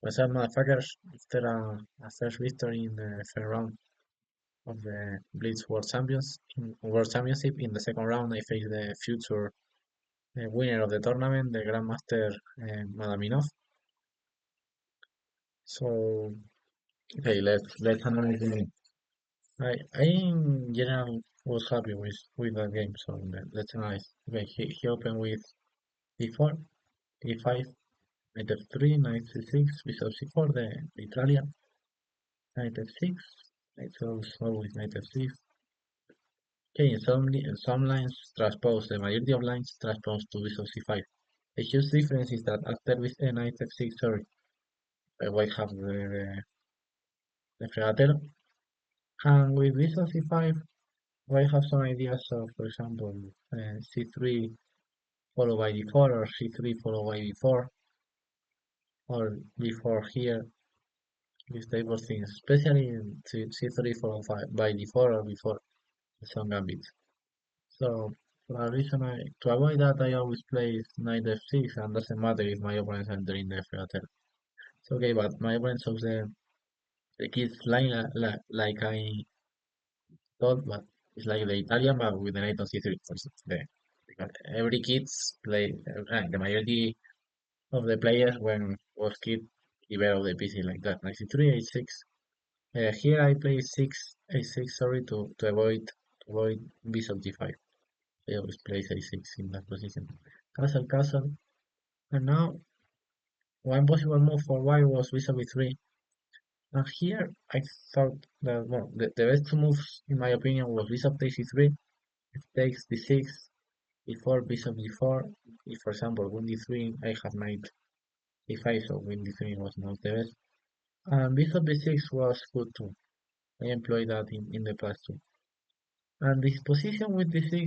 What's up, motherfuckers? After a first victory in the first round of the Blitz World Championship, in the second round I faced the future winner of the tournament, the Grandmaster Madaminov. So, okay, let's analyze the game. I in general was happy with that game, so let's analyze. Okay, he opened with d4, e5, knight f3, knight c6, bishop c4, the Italian, knight f6, knight always knight f6. Okay, in some lines transpose, the majority of lines transpose to bishop c5. The huge difference is that after with knight f6, sorry, white have the fregatero, and with bishop c5, white have some ideas of, for example, c3 followed by d4, or c3 followed by b4, or b4 here, this type of things, especially in c3 followed by d4 or b4, some gambits. So for a reason, to avoid that, I always play knight f6, and doesn't matter if my opponent is entering the fregatel. It's okay, but my opponent shows the kid's line like I thought, but it's like the Italian, but with the knight on c3. For instance, because every kids play, the majority of the players when was kid develop the PC like that, knight c3, h6. Here I play 6, a6, sorry, to avoid bishop d5. I always play a6 in that position. Castle, castle. And now, one possible move for white was bishop e3. And here, I thought that, well, the best two moves, in my opinion, was bishop takes e3, it takes d6, e4, bishop d4. If, for example, win d3, I have knight e5, so win d3 was not the best. And bishop b6 was good too. I employed that in the past too. And this position with d6,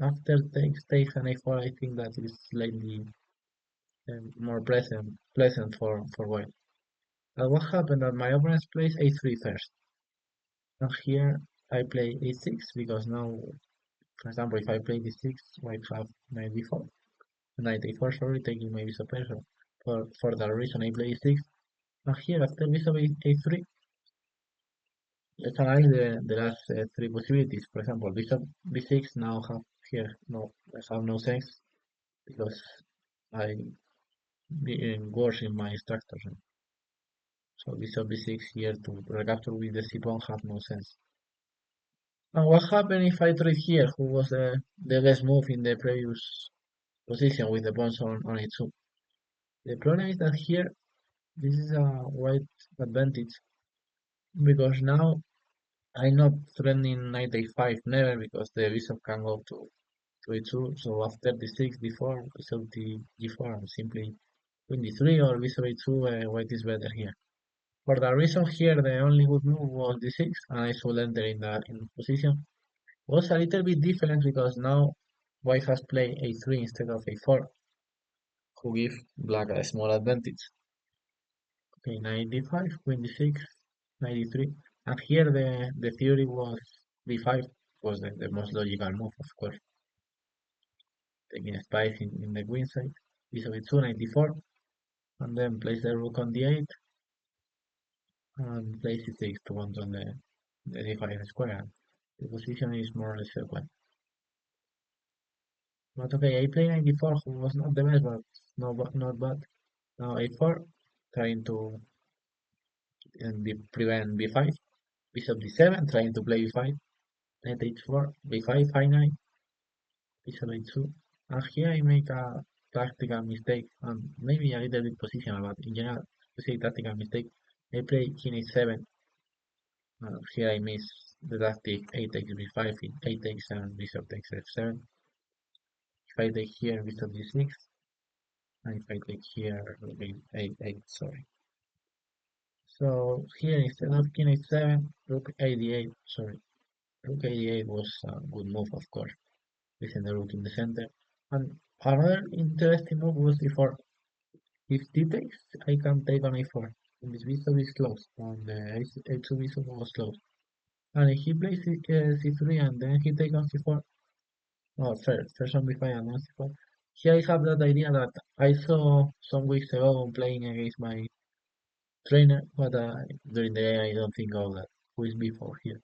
after takes and a4, I think that is slightly more pleasant for white. And what happened that my opponent plays a3 first. And here I play a6 because now, for example, if I play d6, white have knight d4, knight a4, sorry, taking my bishop pair. So for that reason, I play a6. And here, after bishop a3, let's analyze the last three possibilities. For example, bishop b6 now have here have no sense because I didn't worse in my structure. So bishop b6 here to recapture with the c pawn have no sense. And what happened if I trade here? Who was the best move in the previous position with the pawns on a2? The problem is that here this is a white advantage because now I'm not threatening knight a5 never because the bishop can go to a2. So after d6, d4, bishop d4, I'm simply queen d3 or bishop a2. White is better here. For that reason here, the only good move was d6, and I should enter in that position. Was a little bit different because now white has played a3 instead of a4, who give black a small advantage. Okay, knight d5, queen d6, knight d3, and here the theory was d5 was the most logical move, of course. Taking a spice in the queen side, bishop e2, knight d4, and then place the rook on d8, and place e6 to control the d5 square. The position is more or less equal. But okay, I play knight d4, who was not the best, but not bad. Now a4, trying to prevent b5, bishop d7, trying to play b5, knight h4, b5, i9, bishop h2. And here I make a tactical mistake, and maybe a little bit positional, but in general, to say tactical mistake, I play king h7. Here I miss the tactic a takes b5, a takes 7, bishop takes f7. If I take here, bishop d6, and if I take here, a8, sorry. So here instead of king h7, rook a8, sorry. Rook a8 was a good move, of course, placing the rook in the center. And another interesting move was d4. If d takes, I can take on a4. And this bishop is closed, and the a2 bishop was closed. And if he plays c3 and then he takes on c4, no, first on b5 and then c4. Here I have that idea that I saw some weeks ago playing against my trainer, but during the game I don't think of that. Who is before here?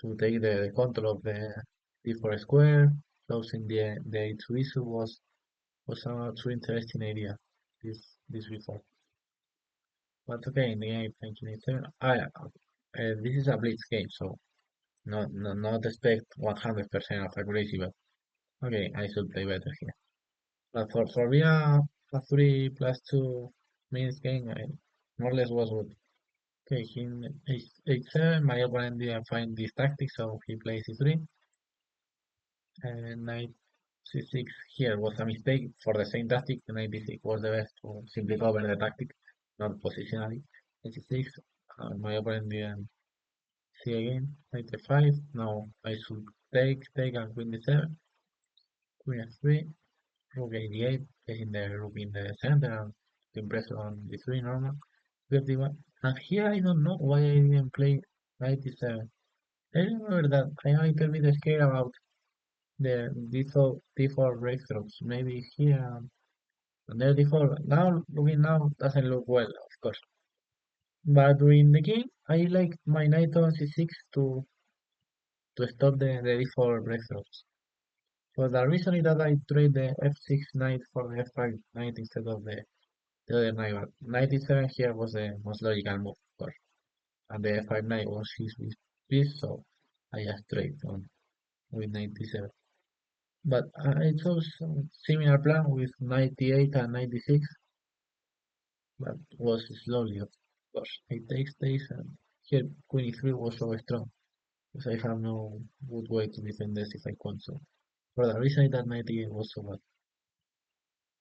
To take the control of the d4 square, closing the a2 issue was a true interesting idea. This before. But okay, in the game, thank you, Nathan. This is a blitz game, so not expect 100% of accuracy, but okay, I should play better here. But for me, a 3 plus 2 minutes game, I more or less was good. Okay, h7, my opponent didn't find this tactic, so he plays e3, and knight c6 here was a mistake. For the same tactic, the knight d6 was the best to simply cover the tactic, not positionally. h6, my opponent didn't see again, knight f5, now I should take and queen d7, queen f3, rook a8, placing the rook in the center and to impress on d3 normal, 31. And here I don't know why I didn't play knight d7. I remember that I'm a little bit scared about the d4 breakthroughs. Maybe here and there d4. Now looking now doesn't look well, of course. But during the game, I like my knight on c6 to stop the d4 breakthroughs. So the reason is that I trade the f6 knight for the f5 knight instead of the other knight. But knight e7 here was the most logical move, of course. And the f5 knight was his piece, so I just trade on with knight e7. But I chose similar plan with 98 and 96, but was slowly, of course. It takes, and here queen e3 was so strong, because I have no good way to defend this if I want so. For the reason that 98 was so bad.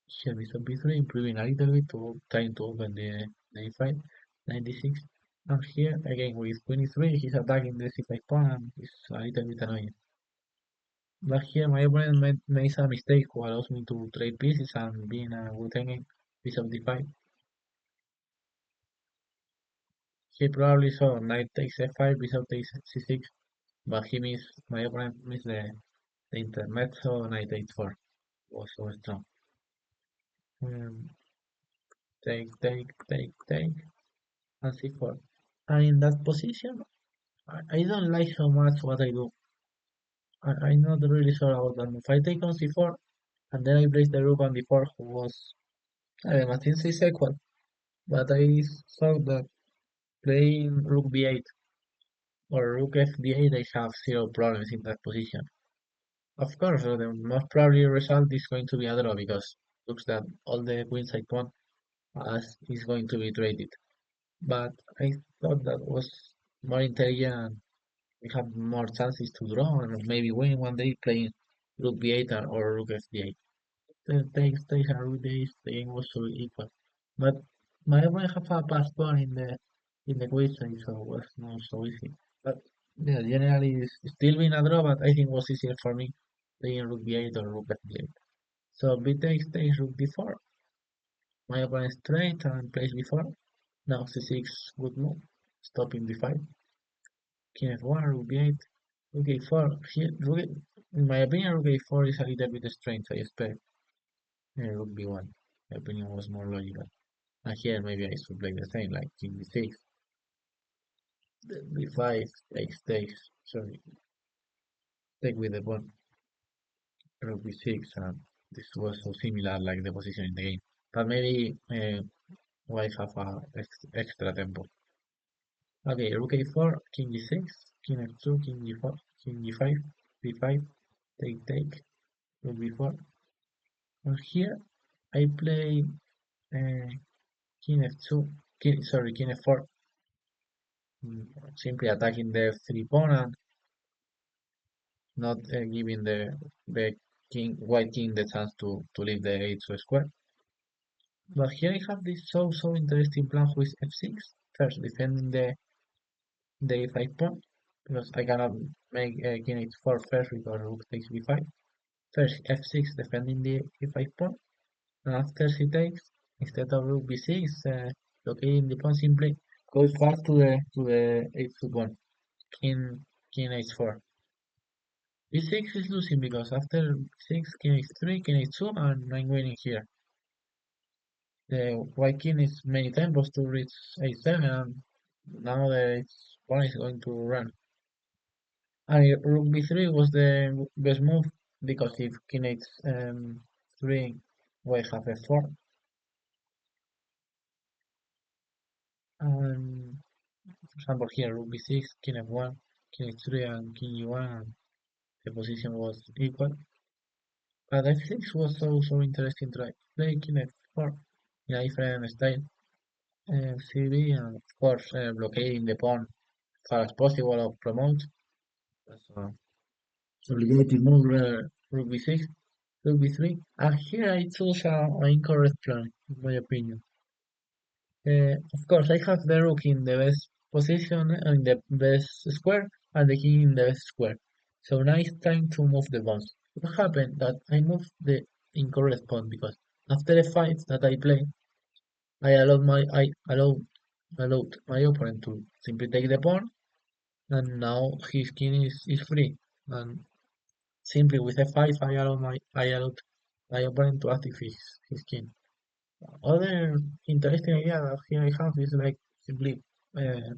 Here bishop b3, improving a little bit to trying to open the a5, 96. And here again with queen e3, he's attacking the c5 pawn and it's a little bit annoying. But here my opponent makes a mistake who allows me to trade pieces and being a good endgame, bishop d5. He probably saw knight takes f5, bishop takes c6, but my opponent missed the intermezzo, knight h4 was so strong. Um, take, and c4. And in that position, I don't like so much what I do. I'm not really sure about that. If I take on c4, and then I place the rook on d4, who was, I think it's equal, but I saw that playing rook b8 or rook fd8, I have zero problems in that position. Of course, the most probably result is going to be a draw because looks that all the queens I pawn as is going to be traded. But I thought that was more intelligent and we have more chances to draw and maybe win one day playing rook b8 or rook fd8. The takes and rook d8, the game was so equal. But my opponent have a passed pawn in the queen side, so it was not so easy. But yeah, generally it's still being a draw, but I think it was easier for me playing rook b8 or rook f8. So b takes rook d4. My opponent straight and plays b4. Now c6, good move. Stopping b5. King f1, rook b8. Rook a4. Here, in my opinion, rook a4 is a little bit strange. I expect rook b1. My opinion was more logical. And here maybe I should play the same, like king b6. B5 takes. Sorry, take with the pawn. Rook b6, and this was so similar like the position in the game. But maybe white have a extra tempo. Okay, rook a4, king g6, king f2, king g4, king g5, b5, take, rook b4. And here I play uh, king f2, king f4, simply attacking the f3 pawn and not giving the white king the chance to leave the h2 square. But here I have this so interesting plan with f6. First, defending the a5 pawn, because I cannot make king h4 first because rook takes b5. First, f6 defending the e5 pawn, and after she takes, instead of rook b6, locating the pawn simply goes fast to the h2 pawn, king h4. b6 is losing because after 6, king h3, king h2, and I'm winning here. the white king is many tempos to reach a7, and now the pawn is going to run. And rook b3 was the best move because if king h3, white have f4, and for example here rook b6, king f1, king h3, and king e1, and the position was equal. But f6 was also interesting try. Play king f4 in a different style. CB and of course blockading the pawn as far as possible of promote. That's obligated move rook b6, rook b3. And here I chose an incorrect plan, in my opinion. Of course, I have the rook in the best position in the best square and the king in the best square. So now it's time to move the pawns. What happened that I moved the incorrect pawn because after the fight that I play, I allowed my opponent to simply take the pawn, and now his king is free. And simply with f5, I allowed my opponent to active his king. Other interesting idea that here I have is like simply uh,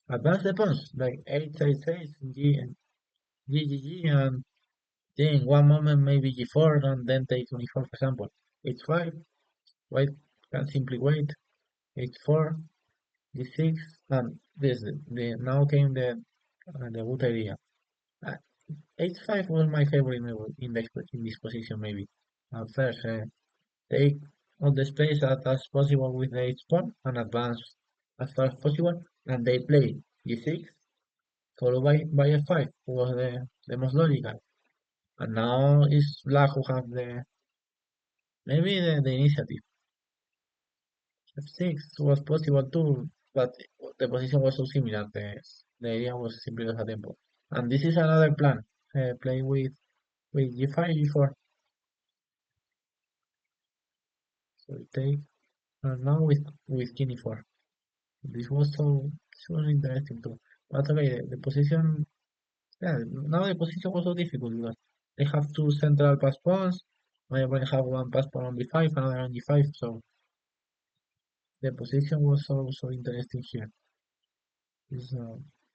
advance the pawns, like h8 g and g, and then in one moment maybe g4 and then take 24 for example. h5, white can simply wait, h4, g6, and now came the good idea. Uh, h5 was my favorite move in this position maybe. First, take all the space as possible with the h pawn and advance as far as possible, and they play g6 followed by f5 was the most logical. And now it's black who have maybe the initiative. f6 was possible too, but the position was so similar. The idea was simply a tempo. And this is another plan. Play with g5, g4. So we take, and now with king e4. This was interesting too. But okay, the position, yeah, now the position was so difficult because they have two central pass pawns. My opponent have one pass pawn on b5, another on g5, so the position was so interesting here. This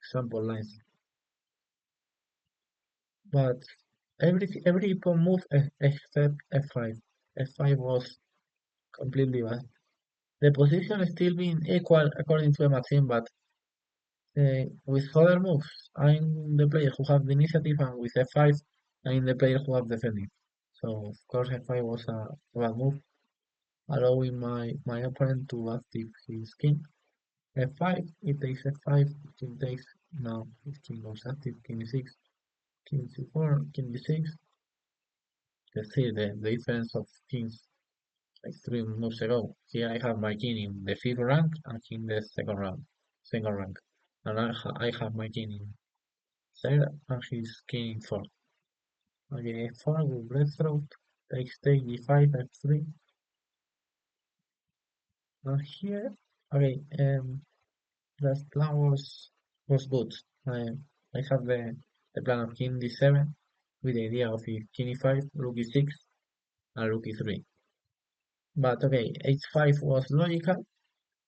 example lines. But every pawn move except f5. f5 was completely bad. The position is still being equal according to the machine, but with other moves, I'm the player who have the initiative, and with f5, I'm the player who have defending. So of course f5 was a bad move, allowing my opponent to active his king. f5, it takes f5, king takes, now his king goes active, king e6, king c4, king d6. Let's see the difference of kings like 3 moves ago. Here I have my king in the 5th rank and king in the second rank. And I have my king in third and his king in fourth. Okay, f4 with breadthroat, takes take d5, f3. And here, okay, that plan was good. I have the plan of king d7 with the idea of king e5, rook e6, and rook e3. But okay, h5 was logical,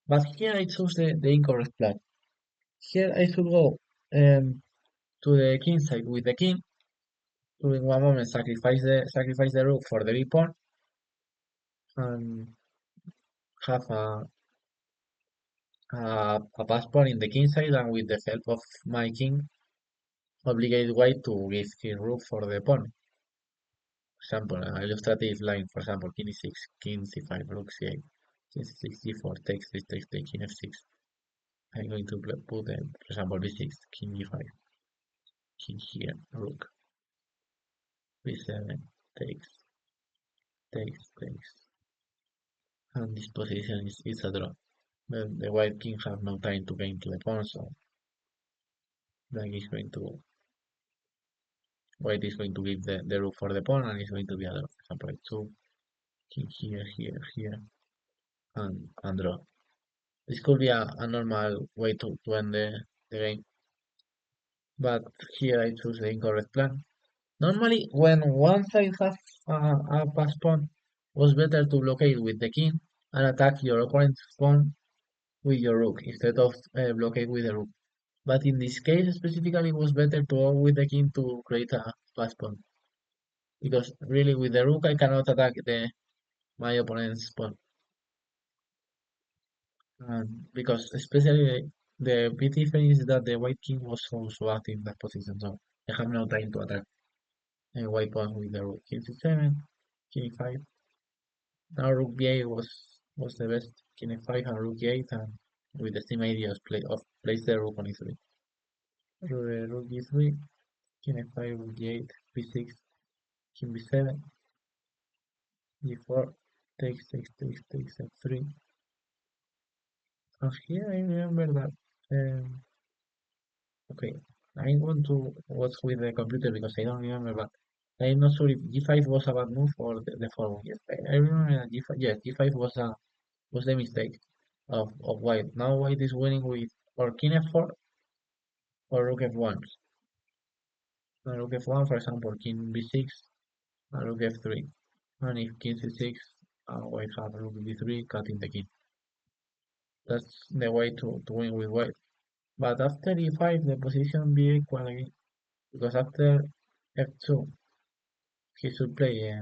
but here I chose the incorrect plan. Here I should go to the king side with the king, to in one moment sacrifice the rook for the big pawn, and have a pass pawn in the king side, and with the help of my king, obligate white to give his rook for the pawn. For example, an illustrative line, for example, king e6, king c5, rook c8, king c6, g4, takes, king f6. I'm going to put, for example, b6, king e5, king here, rook, b7, takes, takes. And this position is a draw. The white king have no time to gain to the pawn, so black is going to white is going to give the rook for the pawn, and it's going to be a draw. For example, like two, king here, and draw. This could be a normal way to end the game, but here I choose the incorrect plan. Normally, when one side has a pass pawn, was better to blockade with the king, and attack your opponent's pawn with your rook instead of blockade with the rook. But in this case specifically, it was better to go with the king to create a fast pawn because really with the rook I cannot attack the my opponent's pawn. Because especially the big difference is that the white king was so active in that position, so I have no time to attack a white pawn with the rook. King c7, king e5. Now rook b8 was the best. King f5 and rook e8, and with the same idea of place the rook on e3. Rook e3, king f5, rook e8, b6, king b7, g4, takes f3. And here I remember that. Okay, I want to watch with the computer because I don't remember, but I'm not sure if G5 was a bad move or the following. Yes, I remember that G5. Yes, G5 was the mistake of White. Now White is winning with or King F4 or Rook F1. Rook F1, for example, King B6 and Rook F3. And if King C6, White have Rook B3, cutting the king. That's the way to win with White. But after E5, the position be equal again because after F2. He should play.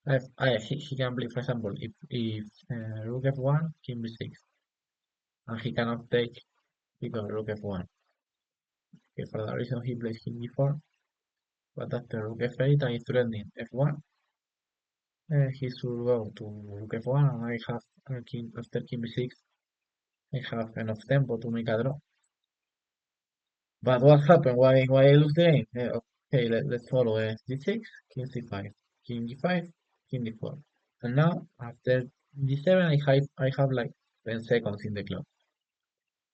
He can play, for example, if Rook F1, King B6, and he cannot take because Rook F1. Okay, for that reason, he plays King B4, but after Rook F8 and is threatening F1, he should go to Rook F1, and I have King after King B6. I have enough tempo to make a draw. But what happened? Why I lose the game? Okay, let's follow. D6, King C5, King G5, King D4. And now, after D7, I have like 10 seconds in the clock.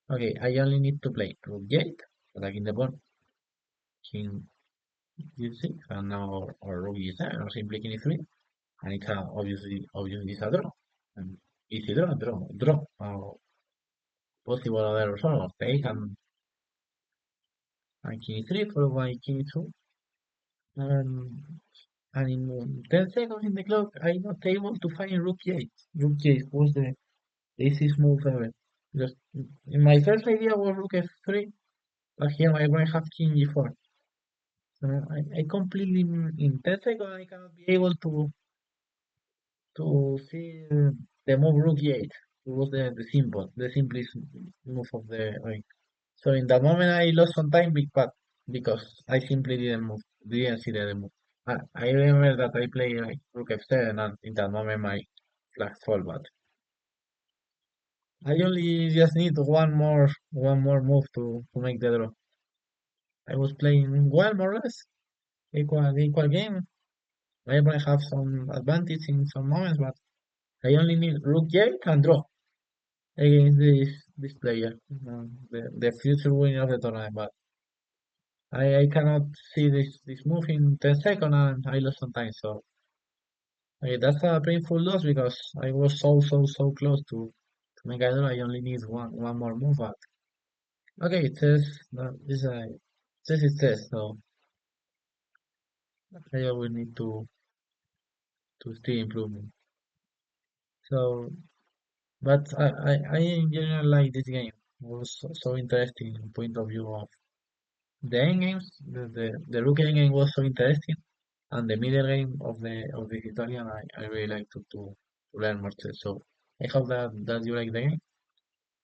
Okay, I only need to play Rook Gate, attacking the pawn, King G6, and now or Rook G7, or simply King E3, and it's obviously it's a draw. And easy draw. Possible other result, take and King E3 followed by King E2, and in 10 seconds in the clock, I'm not able to find Rook G8. Rook G8 was the easiest move ever. Just in my first idea was Rook F3, but here I might have King G4. So I completely in 10 seconds I cannot be able to see the move Rook G8. It was the simplest move of the ring. So in that moment I lost some time because I simply didn't see the move. I remember that I played like Rook F7 and in that moment my flag fall, but I only just need one more move to make the draw. I was playing well more or less, equal game. I might have some advantage in some moments, but I only need Rook J and draw against this player, the future winner of the tournament. But I cannot see this move in 10 seconds and I lost some time. So that's a painful loss because I was so close to make a draw. I only need one more move. But okay, it says this says it says so. I will need to still improve. So, but I in general like this game. It was so interesting in point of view of the end games. The rook end game was so interesting, and the middle game of the Italian I really like to learn more chess. So I hope that you like the game.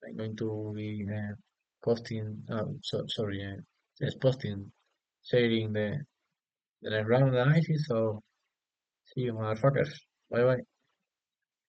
I'm going to be posting. Sorry, just posting, sharing the next round analysis. So see you, motherfuckers. Bye bye.